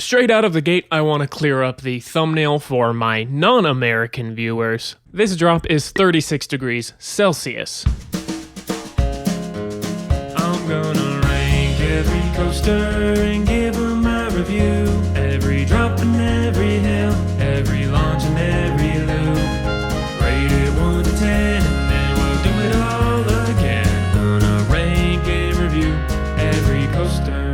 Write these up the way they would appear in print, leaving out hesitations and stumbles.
Straight out of the gate, I want to clear up the thumbnail for my non-American viewers. This drop is 36 degrees Celsius. I'm gonna rank every coaster and give them my review. Every drop and every hill, every launch and every loop. Rate it 1 to 10 and then we'll do it all again. Gonna rank and review every coaster.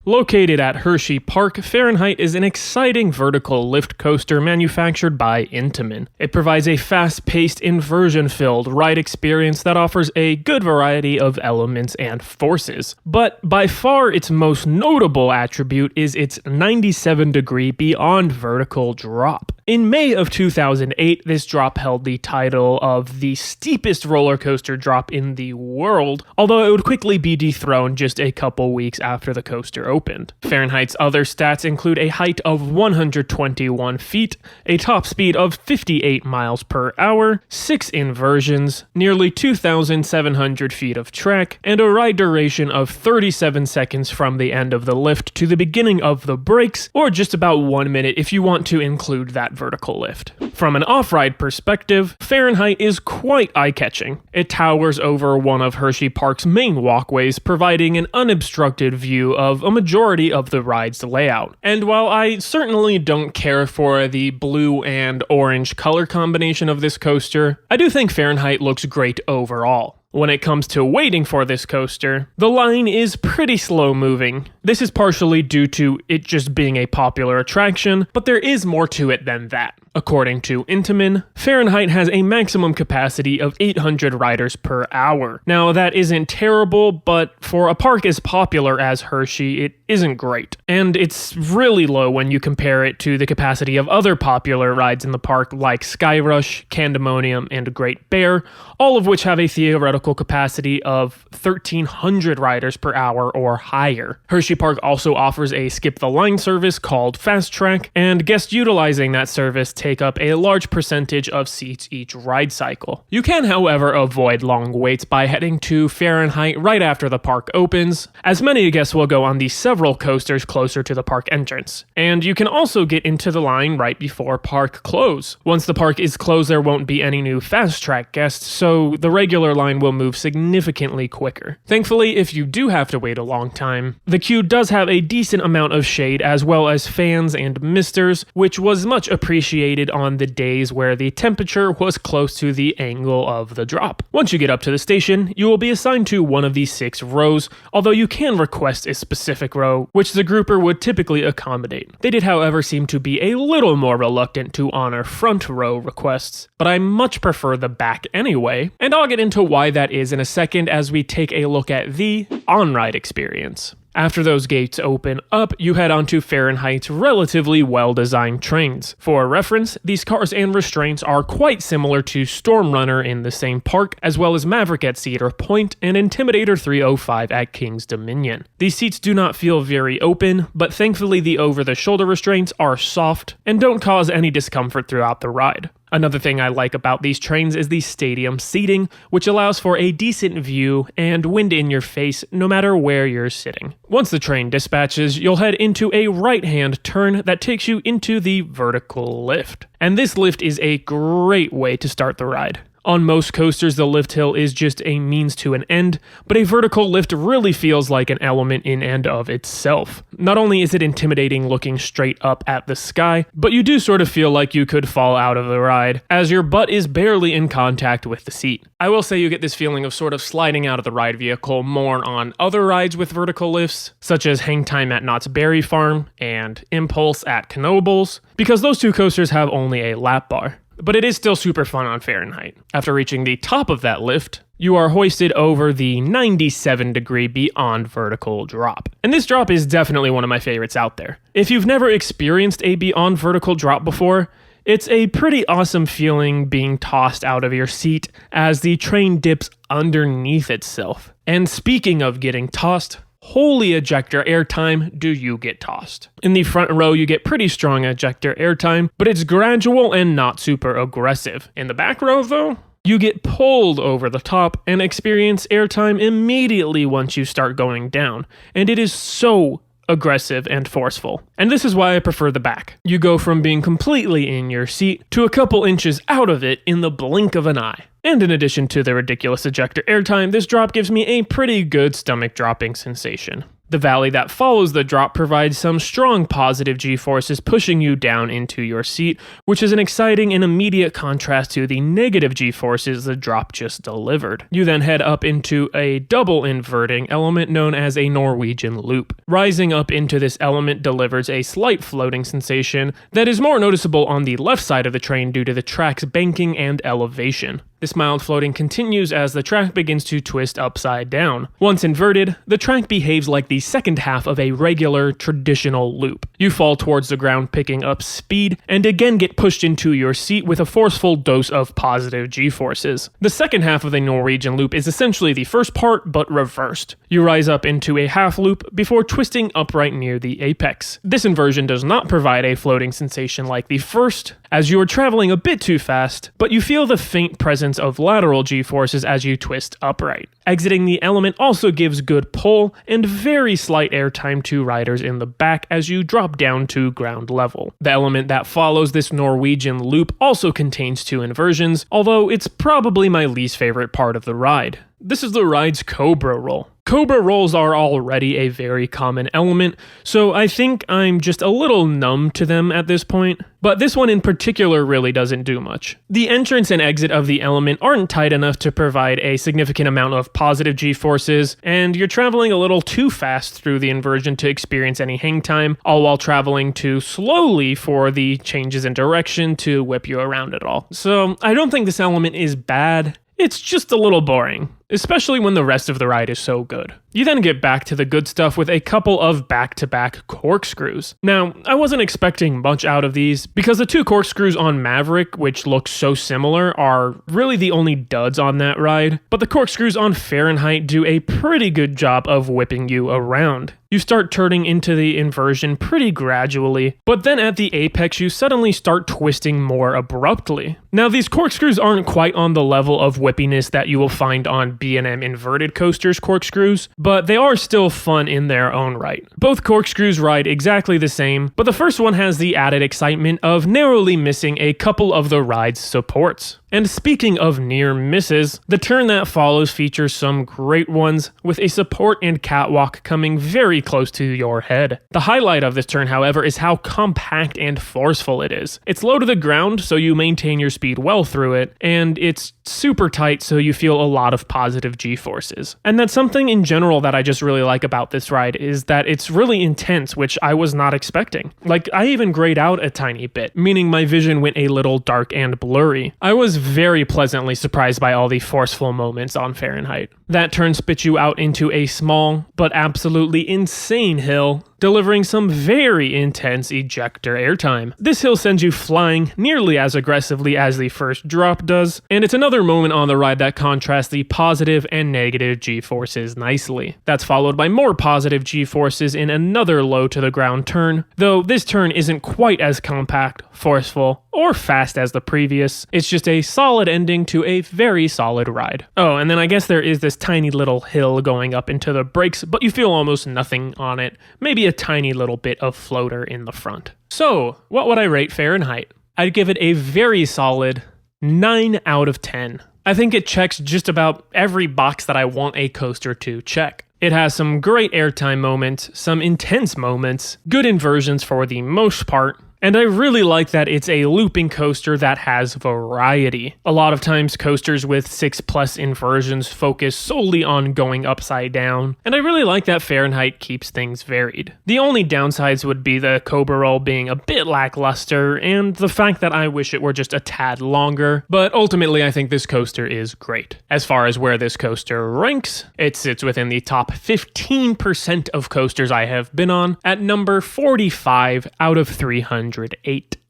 Located at Hersheypark, Fahrenheit is an exciting vertical lift coaster manufactured by Intamin. It provides a fast-paced, inversion-filled ride experience that offers a good variety of elements and forces. But by far its most notable attribute is its 97-degree beyond vertical drop. In May of 2008, this drop held the title of the steepest roller coaster drop in the world, although it would quickly be dethroned just a couple weeks after the coaster opened. Fahrenheit's other stats include a height of 121 feet, a top speed of 58 miles per hour, 6 inversions, nearly 2,700 feet of track, and a ride duration of 37 seconds from the end of the lift to the beginning of the brakes, or just about 1 minute if you want to include that vertical lift. From an off-ride perspective, Fahrenheit is quite eye-catching. It towers over one of Hersheypark's main walkways, providing an unobstructed view of a majority of the ride's layout. And while I certainly don't care for the blue and orange color combination of this coaster, I do think Fahrenheit looks great overall. When it comes to waiting for this coaster, the line is pretty slow moving. This is partially due to it just being a popular attraction, but there is more to it than that. According to Intamin, Fahrenheit has a maximum capacity of 800 riders per hour. Now that isn't terrible, but for a park as popular as Hershey, it isn't great. And it's really low when you compare it to the capacity of other popular rides in the park like Skyrush, Candemonium, and Great Bear, all of which have a theoretical capacity of 1,300 riders per hour or higher. Hersheypark also offers a skip-the-line service called Fast Track, and guests utilizing that service take up a large percentage of seats each ride cycle. You can, however, avoid long waits by heading to Fahrenheit right after the park opens, as many guests will go on the several coasters closer to the park entrance. And you can also get into the line right before park close. Once the park is closed, there won't be any new Fast Track guests, so the regular line will move significantly quicker. Thankfully, if you do have to wait a long time, the queue does have a decent amount of shade as well as fans and misters, which was much appreciated on the days where the temperature was close to the angle of the drop. Once you get up to the station, you will be assigned to one of the 6 rows, although you can request a specific row, which the grouper would typically accommodate. They did, however, seem to be a little more reluctant to honor front row requests, but I much prefer the back anyway, and I'll get into why that is in a second as we take a look at the on-ride experience. After those gates open up, you head onto Fahrenheit's relatively well-designed trains. For reference, these cars and restraints are quite similar to Storm Runner in the same park, as well as Maverick at Cedar Point and Intimidator 305 at King's Dominion. These seats do not feel very open, but thankfully the over-the-shoulder restraints are soft and don't cause any discomfort throughout the ride. Another thing I like about these trains is the stadium seating, which allows for a decent view and wind in your face no matter where you're sitting. Once the train dispatches, you'll head into a right-hand turn that takes you into the vertical lift. And this lift is a great way to start the ride. On most coasters, the lift hill is just a means to an end, but a vertical lift really feels like an element in and of itself. Not only is it intimidating looking straight up at the sky, but you do sort of feel like you could fall out of the ride, as your butt is barely in contact with the seat. I will say you get this feeling of sort of sliding out of the ride vehicle more on other rides with vertical lifts, such as Hang Time at Knott's Berry Farm and Impulse at Knoebels, because those 2 coasters have only a lap bar. But it is still super fun on Fahrenheit. After reaching the top of that lift, you are hoisted over the 97-degree beyond vertical drop. And this drop is definitely one of my favorites out there. If you've never experienced a beyond vertical drop before, it's a pretty awesome feeling being tossed out of your seat as the train dips underneath itself. And speaking of getting tossed, holy ejector airtime do you get tossed. In the front row, you get pretty strong ejector airtime, but it's gradual and not super aggressive. In the back row, though, You get pulled over the top and experience airtime immediately once you start going down, and it is so aggressive and forceful. And this is why I prefer the back. You go from being completely in your seat to a couple inches out of it in the blink of an eye. And in addition to the ridiculous ejector airtime, this drop gives me a pretty good stomach dropping sensation. The valley that follows the drop provides some strong positive G-forces pushing you down into your seat, which is an exciting and immediate contrast to the negative G-forces the drop just delivered. You then head up into a double inverting element known as a Norwegian loop. Rising up into this element delivers a slight floating sensation that is more noticeable on the left side of the train due to the track's banking and elevation. This mild floating continues as the track begins to twist upside down. Once inverted, the track behaves like the second half of a regular, traditional loop. You fall towards the ground picking up speed, and again get pushed into your seat with a forceful dose of positive G-forces. The second half of the Norwegian loop is essentially the first part, but reversed. You rise up into a half loop before twisting upright near the apex. This inversion does not provide a floating sensation like the first, as you are traveling a bit too fast, but you feel the faint presence of lateral G-forces as you twist upright. Exiting the element also gives good pull and very slight airtime to riders in the back as you drop down to ground level. The element that follows this Norwegian loop also contains two inversions, although it's probably my least favorite part of the ride. This is the ride's Cobra roll. Cobra rolls are already a very common element, so I think I'm just a little numb to them at this point, but this one in particular really doesn't do much. The entrance and exit of the element aren't tight enough to provide a significant amount of positive G-forces, and you're traveling a little too fast through the inversion to experience any hang time, all while traveling too slowly for the changes in direction to whip you around at all. So I don't think this element is bad. It's just a little boring, especially when the rest of the ride is so good. You then get back to the good stuff with a couple of back-to-back corkscrews. Now, I wasn't expecting much out of these, because the two corkscrews on Maverick, which look so similar, are really the only duds on that ride, but the corkscrews on Fahrenheit do a pretty good job of whipping you around. You start turning into the inversion pretty gradually, but then at the apex you suddenly start twisting more abruptly. Now these corkscrews aren't quite on the level of whippiness that you will find on B&M inverted coasters corkscrews, but they are still fun in their own right. Both corkscrews ride exactly the same, but the first one has the added excitement of narrowly missing a couple of the ride's supports. And speaking of near misses, the turn that follows features some great ones, with a support and catwalk coming very close to your head. The highlight of this turn, however, is how compact and forceful it is. It's low to the ground, so you maintain your speed well through it, and it's super tight, so you feel a lot of positive G-forces. And that's something in general that I just really like about this ride, is that it's really intense, which I was not expecting. Like, I even grayed out a tiny bit, meaning my vision went a little dark and blurry. I was very pleasantly surprised by all the forceful moments on Fahrenheit. That turn spits you out into a small, but absolutely insane hill, delivering some very intense ejector airtime. This hill sends you flying nearly as aggressively as the first drop does, and it's another moment on the ride that contrasts the positive and negative G-forces nicely. That's followed by more positive G-forces in another low to the ground turn, though this turn isn't quite as compact, forceful, or fast as the previous. It's just a solid ending to a very solid ride. Oh, and then I guess there is this tiny little hill going up into the brakes, but you feel almost nothing on it. Maybe a tiny little bit of floater in the front. So, what would I rate Fahrenheit? I'd give it a very solid 9 out of 10. I think it checks just about every box that I want a coaster to check. It has some great airtime moments, some intense moments, good inversions for the most part, and I really like that it's a looping coaster that has variety. A lot of times coasters with 6+ inversions focus solely on going upside down, and I really like that Fahrenheit keeps things varied. The only downsides would be the Cobra roll being a bit lackluster, and the fact that I wish it were just a tad longer, but ultimately I think this coaster is great. As far as where this coaster ranks, it sits within the top 15% of coasters I have been on, at number 45 out of 308.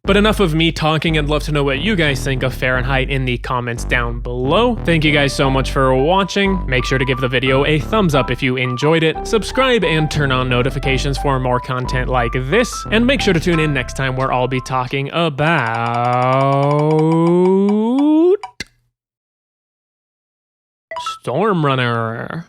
But enough of me talking. I'd love to know what you guys think of Fahrenheit in the comments down below. Thank you guys so much for watching. Make sure to give the video a thumbs up if you enjoyed it. Subscribe and turn on notifications for more content like this. And make sure to tune in next time where I'll be talking about Storm Runner.